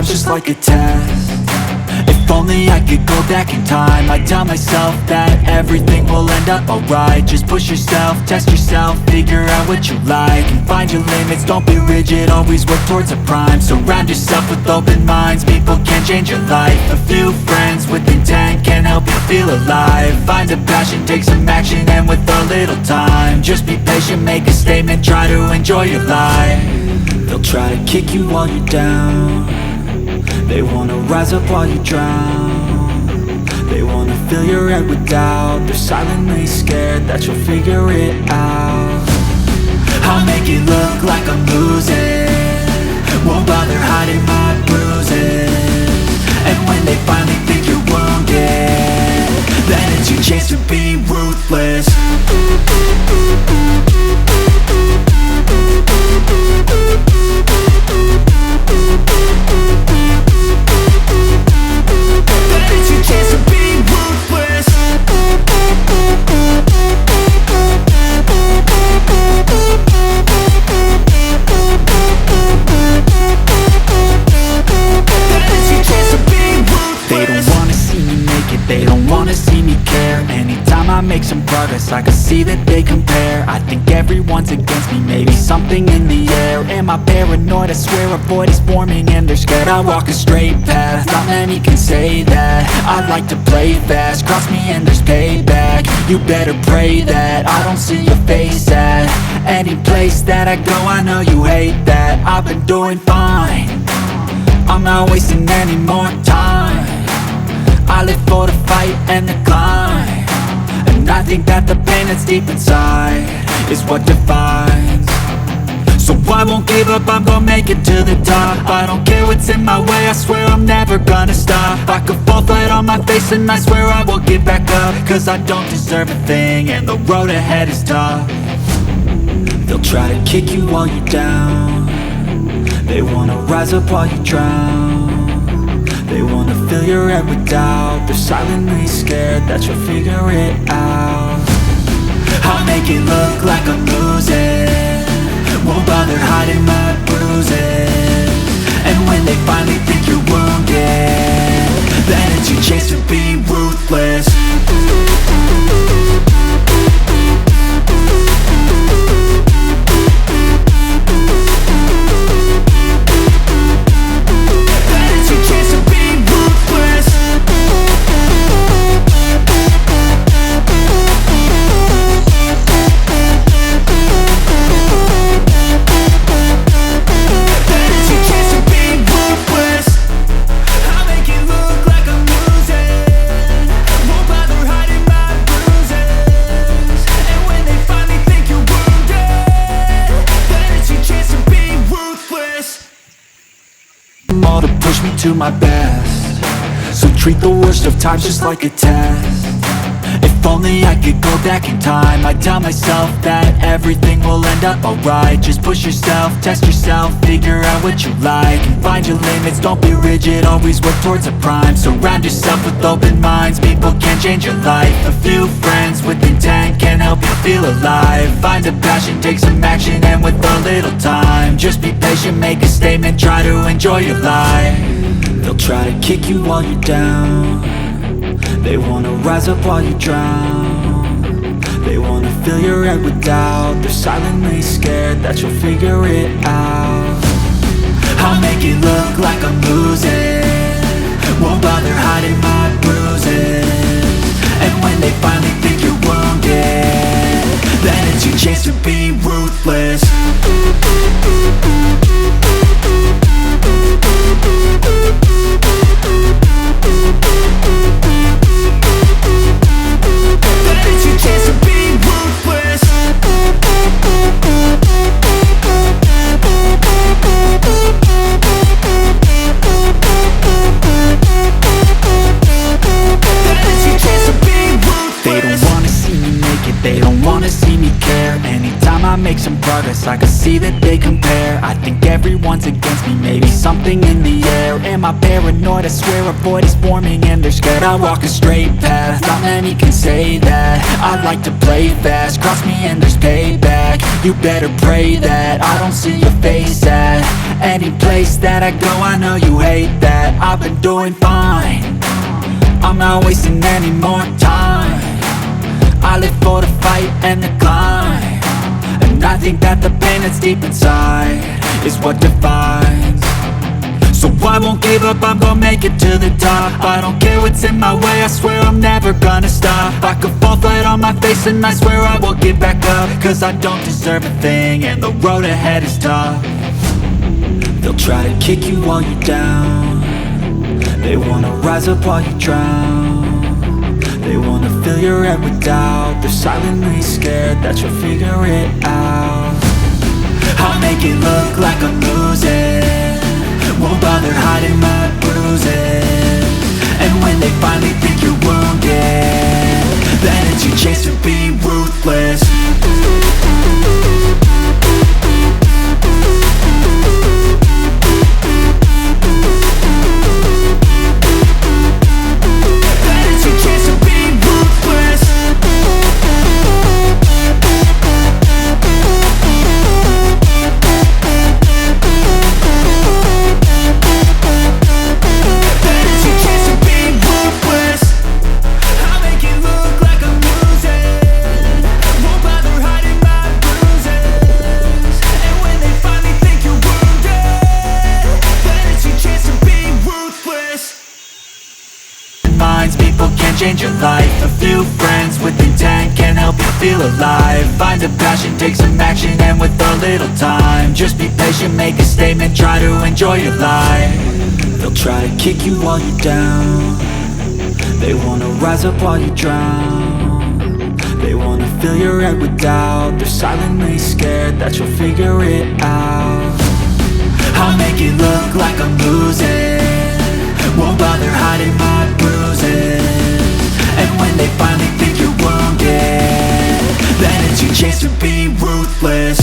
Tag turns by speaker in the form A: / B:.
A: time's just like a test. If only I could go back in time, I'd tell myself that everything will end up alright. Just push yourself, test yourself, figure out what you like, and find your limits, don't be rigid, always work towards a prime. Surround yourself with open minds, people can change your life. A few friends with intent can help you feel alive. Find a passion, take some action, and with a little time, just be patient, make a statement, try to enjoy your life. They'll try to kick you while you're down, they wanna rise up while you drown. They wanna fill your head with doubt, they're silently scared that you'll figure it out. I'll make it look like I'm losing, won't bother hiding my bruises. And when they finally think you're wounded, then it's your chance to be ruthless. Make some progress, I can see that they compare. I think everyone's against me, maybe something in the air. Am I paranoid? I swear a void is forming and they're scared. I walk a straight path, not many can say that. I like to play fast, cross me and there's payback. You better pray that I don't see your face at any place that I go. I know you hate that. I've been doing fine, I'm not wasting any more time. I live for the fight and the climb, and I think that the pain that's deep inside is what defines. So I won't give up, I'm gonna make it to the top. I don't care what's in my way, I swear I'm never gonna stop. I could fall flat on my face and I swear I will get back up, cause I don't deserve a thing and the road ahead is tough. They'll try to kick you while you're down, they wanna rise up while you drown. They wanna fill your head with doubt, they're silently scared that you'll figure it out. I'll make it look like I'm losing, won't bother hiding my bruises. And when they finally think you're wounded, then it's your chance to be ruthless. All to push me to my best, so treat the worst of times just like a test. If only I could go back in time, I'd tell myself that everything will end up alright. Just push yourself, test yourself, figure out what you like, and find your limits, don't be rigid, always work towards a prime. Surround yourself with open minds, people can change your life. A few friends with intent can help you feel alive. Find a passion, take some action, and with a little time, just be patient, make a statement, try to enjoy your life. They'll try to kick you while you're down, they wanna rise up while you drown. They wanna fill your head with doubt, they're silently scared that you'll figure it out. I'll make it look like I'm losing, won't bother hiding my bruises. And when they finally think you're wounded, then it's your chance to be ruthless. progress, I can see that they compare. I think everyone's against me, maybe something in the air. Am I paranoid? I swear a void is forming and they're scared. I walk a straight path, not many can say that. I like to play fast, cross me and there's payback. You better pray that I don't see your face at any place that I go. I know you hate that. I've been doing fine, I'm not wasting any more time. I live for the fight and the climb, and I think that the pain that's deep inside is what defines. So I won't give up, I'm gonna make it to the top. I don't care what's in my way, I swear I'm never gonna stop. I could fall flat on my face and I swear I will get back up, cause I don't deserve a thing and the road ahead is tough. They'll try to kick you while you're down, they wanna rise up while you drown. They wanna fill your head with doubt, they're silently scared that you'll figure it out. I'll make it look like I'm losing, won't bother hiding my bruises. And when they finally think you're wounded, then it's your chance to be ruthless. Change your life, a few friends with intent can help you feel alive. Find a passion, take some action, and with a little time, just be patient, make a statement, try to enjoy your life. They'll try to kick you while you're down, they wanna rise up while you drown. They wanna fill your head with doubt, they're silently scared that you'll figure it out. I'll make it look like I'm losing, won't bother hiding my bruises. And when they finally think you're wounded, then it's your chance to be ruthless.